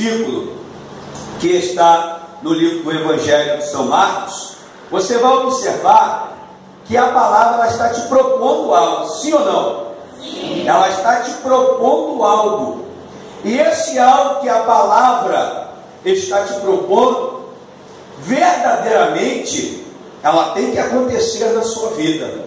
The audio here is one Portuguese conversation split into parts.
versículo que está no livro do Evangelho de São Marcos, você vai observar que a palavra ela está te propondo algo, sim ou não? Sim. Ela está te propondo algo. E esse algo que a palavra está te propondo, verdadeiramente, ela tem que acontecer na sua vida.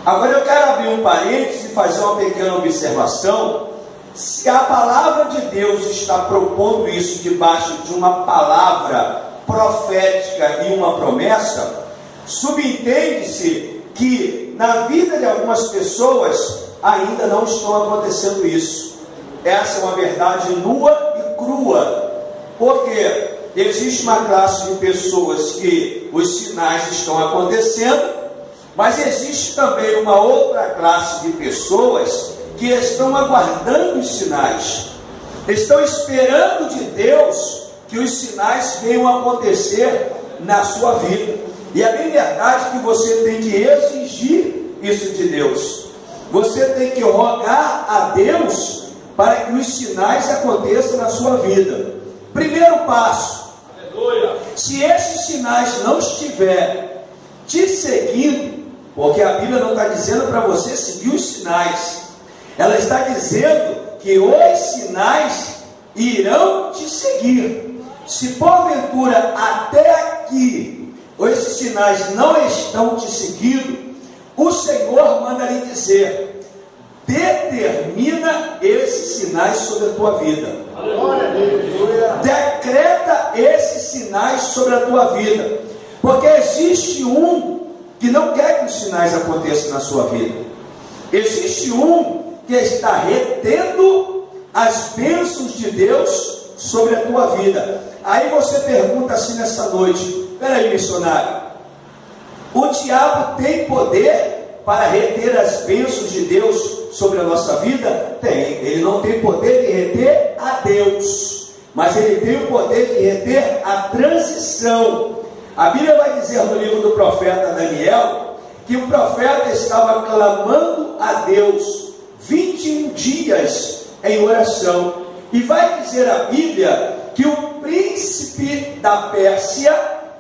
Agora eu quero abrir um parênteses e fazer uma pequena observação. Se a palavra de Deus está propondo isso debaixo de uma palavra profética e uma promessa, subentende-se que na vida de algumas pessoas ainda não estão acontecendo isso. Essa é uma verdade nua e crua, porque existe uma classe de pessoas que os sinais estão acontecendo, mas existe também uma outra classe de pessoas que estão aguardando os sinais, estão esperando de Deus que os sinais venham a acontecer na sua vida. E é bem verdade que você tem que exigir isso de Deus. Você tem que rogar a Deus para que os sinais aconteçam na sua vida. Primeiro passo: se esses sinais não estiver te seguindo, porque a Bíblia não está dizendo para você seguir os sinais, ela está dizendo que os sinais irão te seguir. Se porventura até aqui esses sinais não estão te seguindo, o Senhor manda lhe dizer: determina esses sinais sobre a tua vida. Decreta esses sinais sobre a tua vida, porque existe um que não quer que os sinais aconteçam na sua vida. Existe um que está retendo as bênçãos de Deus sobre a tua vida. Aí você pergunta assim nessa noite: peraí, missionário, o diabo tem poder para reter as bênçãos de Deus sobre a nossa vida? Tem. Ele não tem poder de reter a Deus, mas ele tem o poder de reter a transição. A Bíblia vai dizer no livro do profeta Daniel que o profeta estava clamando a Deus 21 dias em oração, e vai dizer a Bíblia que o príncipe da Pérsia,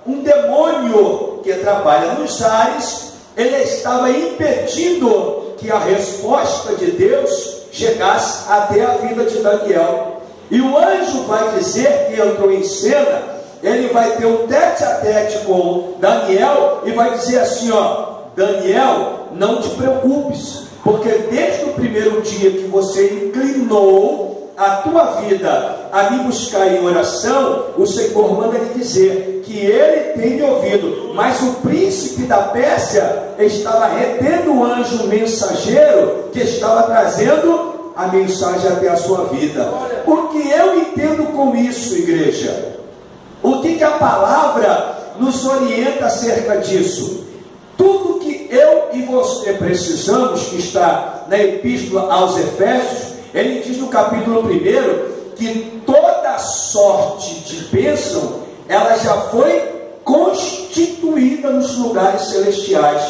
um demônio que trabalha nos ares, ele estava impedindo que a resposta de Deus chegasse até a vida de Daniel. E o anjo vai dizer que entrou em cena, ele vai ter um tete a tete com Daniel e vai dizer assim: ó, Daniel, não te preocupes, porque desde o primeiro dia que você inclinou a tua vida a me buscar em oração, o Senhor manda lhe dizer que ele tem me ouvido. Mas o príncipe da Pérsia estava retendo o anjo mensageiro que estava trazendo a mensagem até a sua vida. O que eu entendo com isso, igreja? O que a palavra nos orienta acerca disso? Tudo que eu e você precisamos, que está na Epístola aos Efésios, ele diz no capítulo 1 que toda sorte de bênção, ela já foi constituída nos lugares celestiais.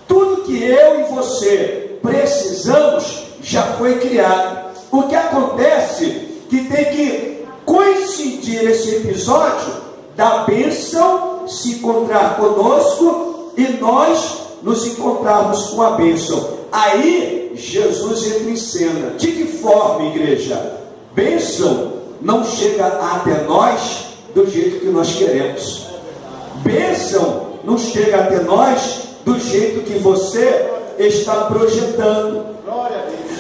Tudo que eu e você precisamos já foi criado. O que acontece que tem que coincidir esse episódio da bênção se encontrar conosco e nós nos encontrarmos com a bênção. Aí Jesus entra em cena. De que forma, igreja? Bênção não chega até nós do jeito que nós queremos. Bênção não chega até nós do jeito que você está projetando,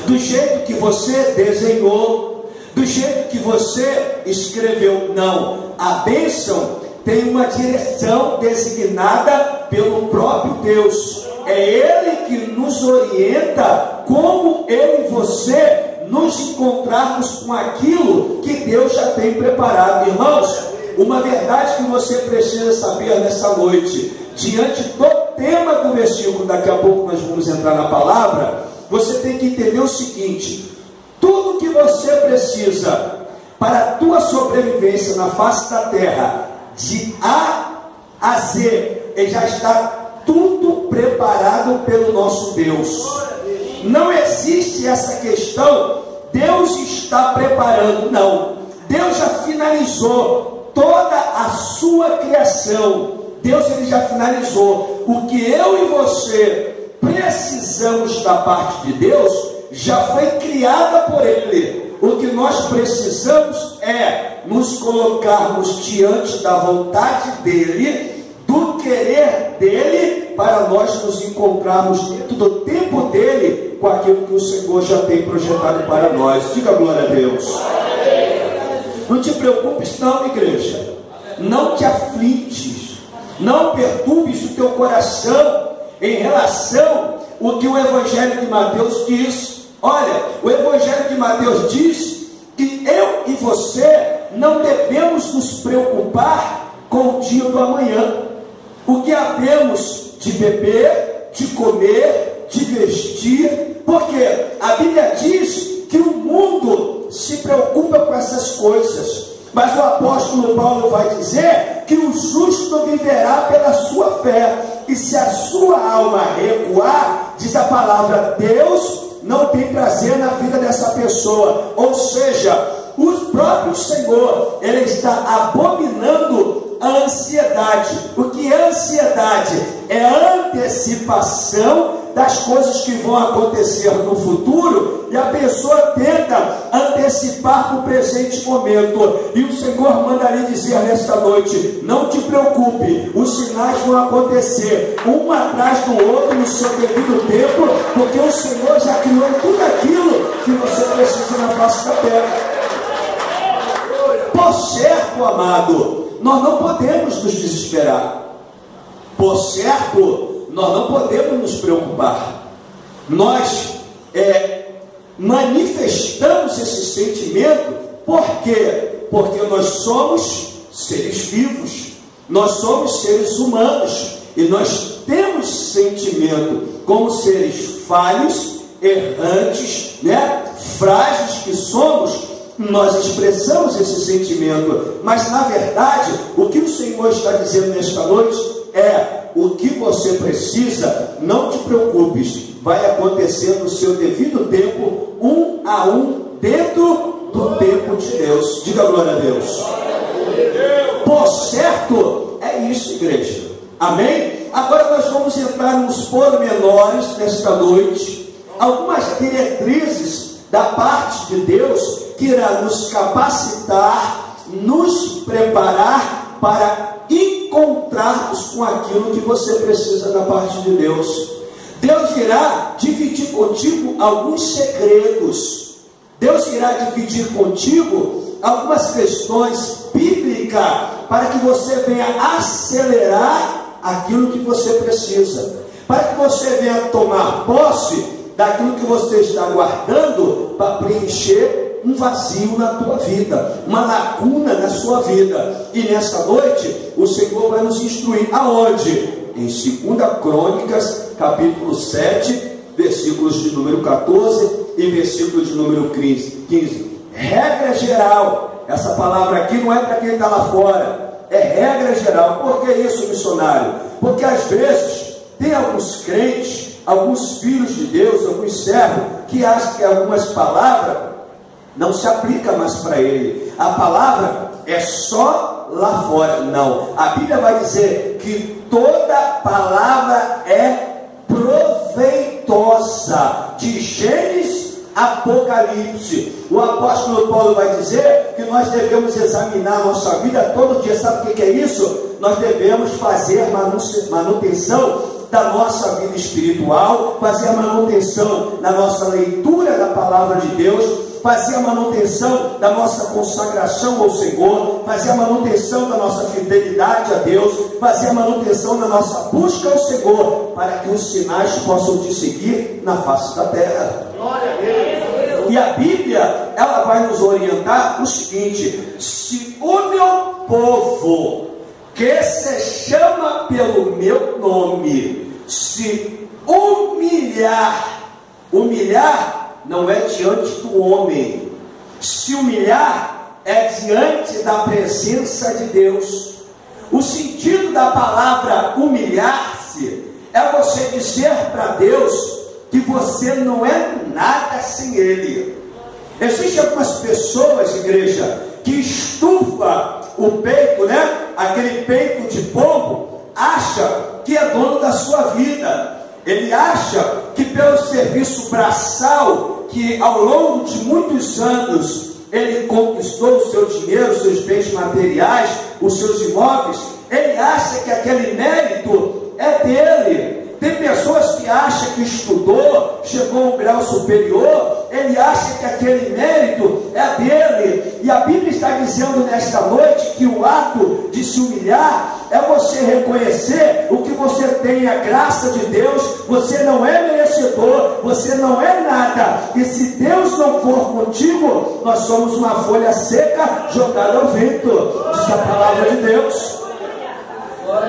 do jeito que você desenhou, do jeito que você escreveu. Não, a bênção tem uma direção designada pelo próprio Deus. É Ele que nos orienta como eu e você nos encontrarmos com aquilo que Deus já tem preparado. Irmãos, uma verdade que você precisa saber nessa noite, diante do tema do versículo, daqui a pouco nós vamos entrar na palavra, você tem que entender o seguinte: tudo que você precisa para a tua sobrevivência na face da terra, de A a Z, já está tudo preparado pelo nosso Deus. Não existe essa questão, Deus está preparando, não. Deus já finalizou toda a sua criação. Deus, ele já finalizou. O que eu e você precisamos da parte de Deus já foi criada por Ele. O que nós precisamos é nos colocarmos diante da vontade dEle, do querer dEle, para nós nos encontrarmos dentro do tempo dEle, com aquilo que o Senhor já tem projetado para nós. Diga glória a Deus. Não te preocupes não, igreja. Não te aflites. Não perturbes o teu coração em relação ao que o Evangelho de Mateus diz. Olha, o Evangelho de Mateus diz que eu e você não devemos nos preocupar com o dia do amanhã. O que havemos de beber, de comer, de vestir, porque a Bíblia diz que o mundo se preocupa com essas coisas, mas o apóstolo Paulo vai dizer que o justo viverá pela sua fé, e se a sua alma recuar, diz a palavra, Deus não tem prazer na vida dessa pessoa. Ou seja, o próprio Senhor, ele está abominando a ansiedade. O que é ansiedade? É a antecipação das coisas que vão acontecer no futuro, e a pessoa tenta antecipar para o presente momento. E o Senhor manda lhe dizer nesta noite, não te preocupe, os sinais vão acontecer um atrás do outro no seu devido tempo, porque o Senhor já criou tudo aquilo que você precisa na face da terra. Por certo, amado, nós não podemos nos desesperar. Por certo, nós não podemos nos preocupar. Nós manifestamos esse sentimento. Por quê? Porque nós somos seres vivos, nós somos seres humanos, e nós temos sentimento como seres falhos, errantes, frágeis que somos. Nós expressamos esse sentimento, mas na verdade o que o Senhor está dizendo nesta noite é: o que você precisa, não te preocupes, vai acontecer no seu devido tempo, um a um, dentro do tempo de Deus. Diga glória a Deus. Por certo, é isso, igreja. Amém? Agora nós vamos entrar nos pormenores nesta noite, algumas diretrizes da parte de Deus que irá nos capacitar, nos preparar para encontrarmos com aquilo que você precisa da parte de Deus. Deus irá dividir contigo alguns segredos. Deus irá dividir contigo algumas questões bíblicas para que você venha acelerar aquilo que você precisa, para que você venha tomar posse daquilo que você está guardando para preencher um vazio na tua vida, uma lacuna na sua vida. E nessa noite o Senhor vai nos instruir aonde? Em 2 Crônicas, capítulo 7, versículos de número 14 e versículo de número 15. Regra geral, essa palavra aqui não é para quem está lá fora, é regra geral. Por que isso, missionário? Porque às vezes tem alguns crentes, alguns filhos de Deus, alguns servos, que acham que algumas palavras não se aplica mais para ele. A palavra é só lá fora. Não, a Bíblia vai dizer que toda palavra é proveitosa, de Gênesis a Apocalipse. O apóstolo Paulo vai dizer que nós devemos examinar a nossa vida todo dia. Sabe o que é isso? Nós devemos fazer manutenção da nossa vida espiritual, fazer a manutenção na nossa leitura da palavra de Deus, fazer a manutenção da nossa consagração ao Senhor, fazer a manutenção da nossa fidelidade a Deus, fazer a manutenção da nossa busca ao Senhor, para que os sinais possam te seguir na face da terra. Glória a Deus. E a Bíblia, ela vai nos orientar o seguinte: se o meu povo, que se chama pelo meu nome, se humilhar não é diante do homem, se humilhar é diante da presença de Deus. O sentido da palavra humilhar-se é você dizer para Deus que você não é nada sem Ele. Existem algumas pessoas, igreja, que estufa o peito, né? Aquele peito de pombo, acha que é dono da sua vida. Ele acha que pelo serviço braçal, que ao longo de muitos anos ele conquistou o seu dinheiro, os seus bens materiais, os seus imóveis, ele acha que aquele mérito é dele. Tem pessoas que acham que estudou, chegou a um grau superior, ele acha que aquele mérito é dele. E a Bíblia está dizendo nesta noite que o ato de se humilhar é você reconhecer o que você tem, a graça de Deus. Você não é merecedor, você não é nada. E se Deus não for contigo, nós somos uma folha seca jogada ao vento, diz a palavra de Deus.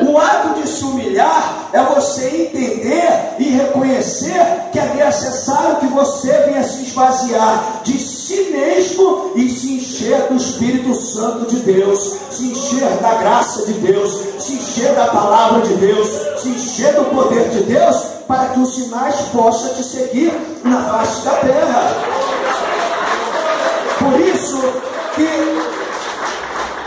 O ato de se humilhar é você entender e reconhecer que é necessário que você venha se esvaziar de si mesmo e se encher do Espírito Santo de Deus, se encher da graça de Deus, se encher da palavra de Deus, se encher do poder de Deus, para que os sinais possam te seguir na face da terra. Por isso que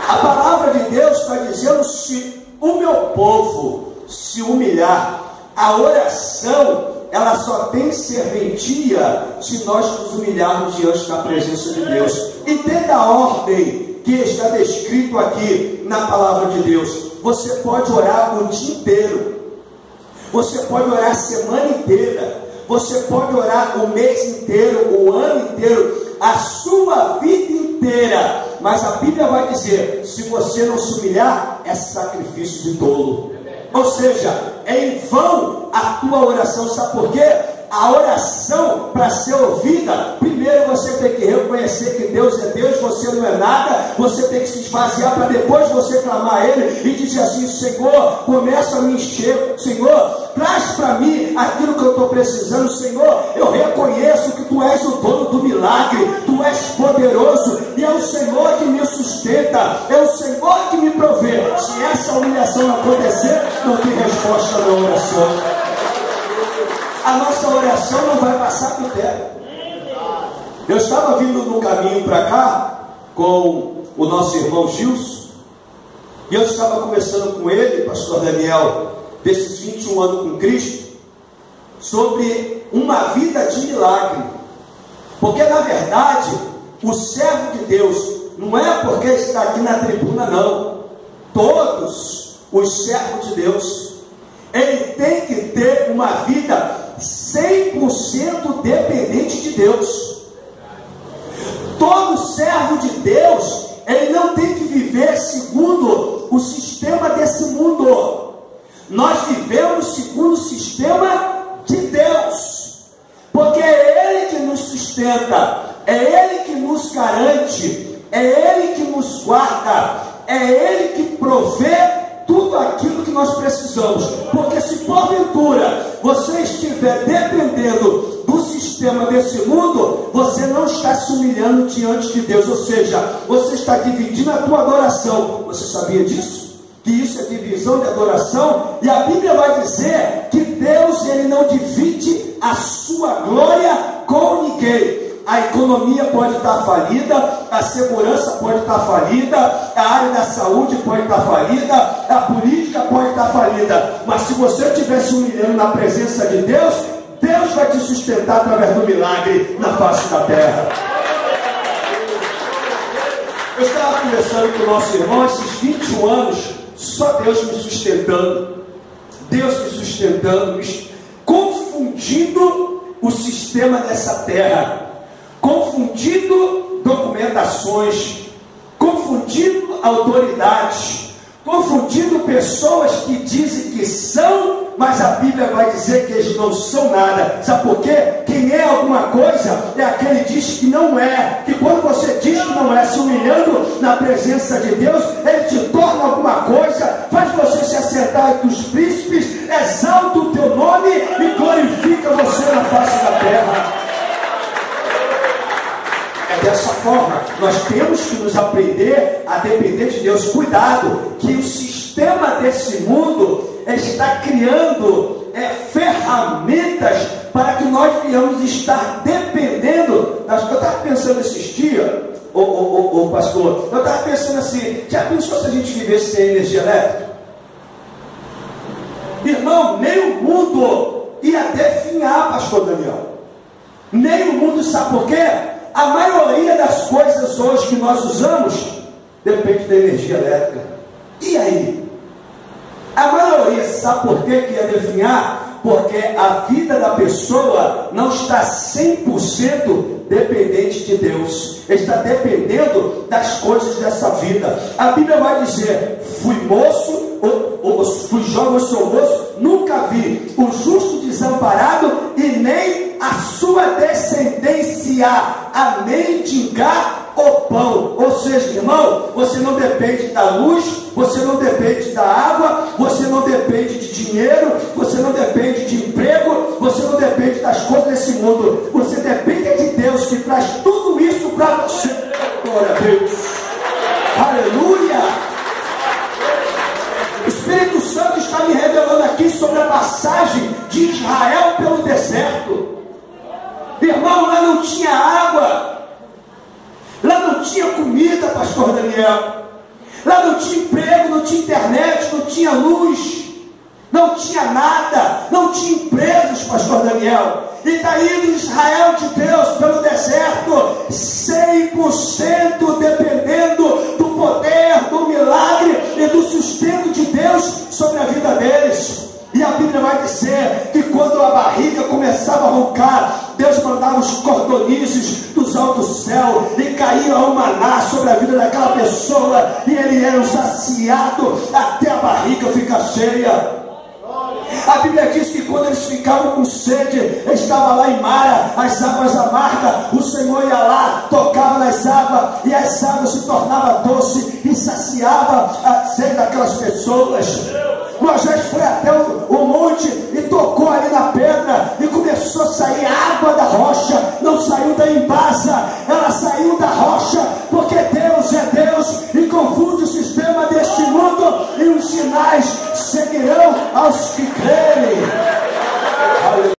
a palavra de Deus está dizendo: se o meu povo se humilhar, a oração, ela só tem serventia se nós nos humilharmos diante da presença de Deus. Entenda a ordem que está descrito aqui na palavra de Deus. Você pode orar o dia inteiro, você pode orar a semana inteira, você pode orar o mês inteiro, o ano inteiro, a sua vida inteira, mas a Bíblia vai dizer: se você não se humilhar, é sacrifício de tolo. Ou seja, é em vão a tua oração. Sabe por quê? A oração, para ser ouvida, primeiro você tem que reconhecer que Deus é Deus, você não é nada. Você tem que se esvaziar para depois você clamar a Ele e dizer assim: Senhor, começa a me encher, Senhor, traz para mim aquilo que eu estou precisando. Senhor, eu reconheço que Tu és o dono do milagre, Tu és poderoso, e é o Senhor que me sustenta, é o Senhor que me provê. Se essa humilhação acontecer, não tem resposta na oração. A nossa oração não vai passar por terra. Eu estava vindo no caminho para cá com o nosso irmão Gilson, e eu estava conversando com ele, pastor Daniel, desses 21 anos com Cristo, sobre uma vida de milagre. Porque na verdade, o servo de Deus não é porque está aqui na tribuna, não. Todos os servos de Deus, ele tem que ter uma vida 100% dependente de Deus. Todo servo de Deus, ele não tem que viver segundo o sistema desse mundo. Nós vivemos segundo o sistema de Deus, porque é Ele que nos sustenta, é Ele que nos garante, é Ele que nos guarda, é Ele que provê tudo aquilo que nós precisamos. Porque se porventura você estiver dependendo do sistema desse mundo, você não está se humilhando diante de Deus. Ou seja, você está dividindo a tua adoração. Você sabia disso? Que isso é divisão de adoração? E a Bíblia vai dizer que Deus, ele não divide a sua glória com ninguém. A economia pode estar falida, a segurança pode estar falida, a área da saúde pode estar falida, a política pode estar falida, mas se você estiver se humilhando na presença de Deus, Deus vai te sustentar através do milagre na face da terra. Eu estava conversando com o nosso irmão, esses 21 anos, só Deus me sustentando, confundindo o sistema dessa terra, confundindo documentações, confundindo autoridades, confundindo pessoas que dizem que são, mas a Bíblia vai dizer que eles não são nada. Sabe por quê? Quem é alguma coisa é aquele que diz que não é. Que quando você diz que não é, se humilhando na presença de Deus, Ele te torna alguma coisa, faz você se assentar entre os príncipes, exalta o teu nome e glorifica você na face da terra. É dessa forma, nós temos que nos aprender a depender de Deus. Cuidado, que o sistema desse mundo está criando ferramentas para que nós venhamos estar dependendo. Eu estava pensando esses dias, pastor, eu estava pensando assim, já pensou se a gente vivesse sem energia elétrica? Irmão, nem o mundo ia definhar, pastor Daniel. Nem o mundo, sabe por quê? A maioria das coisas hoje que nós usamos depende da energia elétrica. E aí? A maioria, sabe por quê que ia definhar? Porque a vida da pessoa não está 100% dependente de Deus, está dependendo das coisas dessa vida. A Bíblia vai dizer: fui moço, fui jovem, sou moço, nunca vi o justo desamparado e nem a sua descendência a mendigar o pão. Ou seja, irmão, você não depende da luz, você não depende da água, você não depende de dinheiro, você não depende de emprego, você não depende das coisas desse mundo, você depende de Deus, que traz tudo isso para você. Glória a Deus, aleluia. O Espírito Santo está me revelando aqui sobre a passagem de Israel pelo deserto. Irmão, lá não tinha água, lá não tinha comida, pastor Daniel, lá não tinha emprego, não tinha internet, não tinha luz, não tinha nada, não tinha empresas, pastor Daniel. E está indo Israel de Deus pelo deserto, 100% dependendo do poder, do milagre e do sustento de Deus sobre a vida deles. E a Bíblia vai dizer que quando a barriga começava a roncar, Deus mandava os cordonizes dos altos céus e caía o maná sobre a vida daquela pessoa, e ele era saciado até a barriga ficar cheia. A Bíblia diz que quando eles ficavam com sede, estava lá em Mara, as águas amargas, o Senhor ia lá, tocava nas águas, e as águas se tornavam doce e saciava a sede daquelas pessoas. Moisés foi até o monte e tocou ali na pedra, e começou a sair água da rocha,